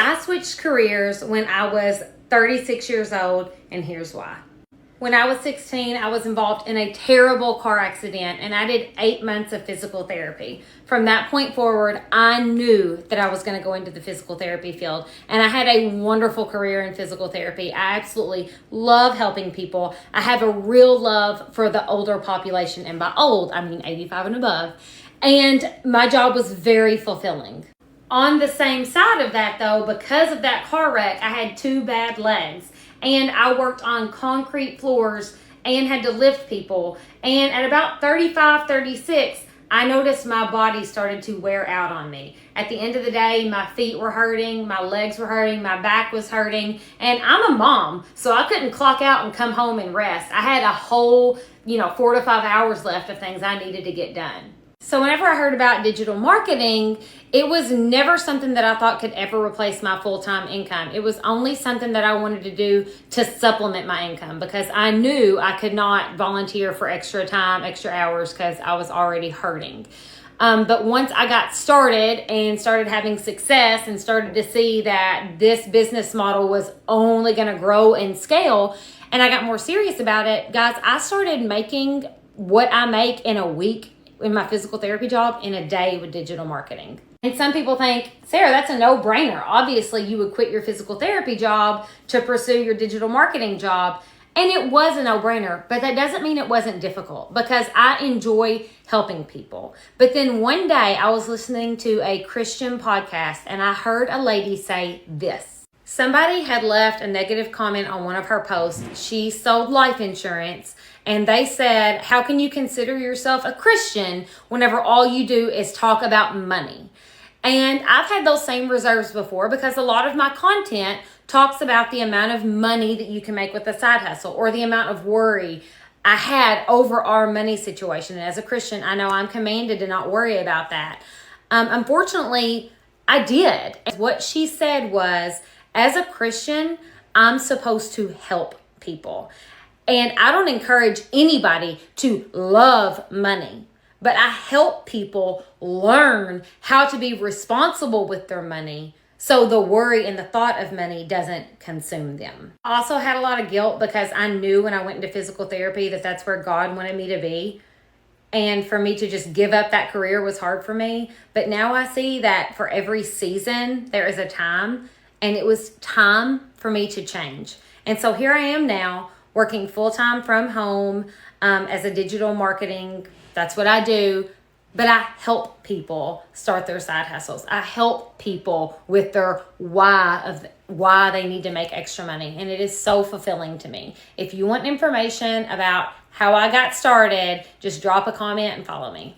I switched careers when I was 36 years old, and here's why. When I was 16, I was involved in a terrible car accident, and I did 8 months of physical therapy. From that point forward, I knew that I was going to go into the physical therapy field, and I had a wonderful career in physical therapy. I absolutely love helping people. I have a real love for the older population, and by old, I mean 85 and above, and my job was very fulfilling. On the same side of that, though, because of that car wreck, I had 2 bad legs. And I worked on concrete floors and had to lift people. And at about 35, 36, I noticed my body started to wear out on me. At the end of the day, my feet were hurting, my legs were hurting, my back was hurting. And I'm a mom, so I couldn't clock out and come home and rest. I had a whole, 4 to 5 hours left of things I needed to get done. So whenever I heard about digital marketing, it was never something that I thought could ever replace my full-time income. It was only something that I wanted to do to supplement my income because I knew I could not volunteer for extra time, extra hours because I was already hurting. But once I got started and started having success and started to see that this business model was only going to grow and scale, and I got more serious about it, guys, I started making what I make in a week in my physical therapy job in a day with digital marketing. And some people think, Sarah, that's a no-brainer. Obviously, you would quit your physical therapy job to pursue your digital marketing job. And it was a no-brainer, but that doesn't mean it wasn't difficult because I enjoy helping people. But then one day I was listening to a Christian podcast and I heard a lady say this. Somebody had left a negative comment on one of her posts. She sold life insurance and they said, how can you consider yourself a Christian whenever all you do is talk about money? And I've had those same reserves before because a lot of my content talks about the amount of money that you can make with a side hustle or the amount of worry I had over our money situation. And as a Christian, I know I'm commanded to not worry about that. Unfortunately, I did. What she said was, as a Christian, I'm supposed to help people. And I don't encourage anybody to love money, but I help people learn how to be responsible with their money so the worry and the thought of money doesn't consume them. I also had a lot of guilt because I knew when I went into physical therapy that that's where God wanted me to be. And for me to just give up that career was hard for me. But now I see that for every season, there is a time, and it was time for me to change. And so here I am now, working full-time from home as a digital marketing. That's what I do. But I help people start their side hustles. I help people with their why they need to make extra money. And it is so fulfilling to me. If you want information about how I got started, just drop a comment and follow me.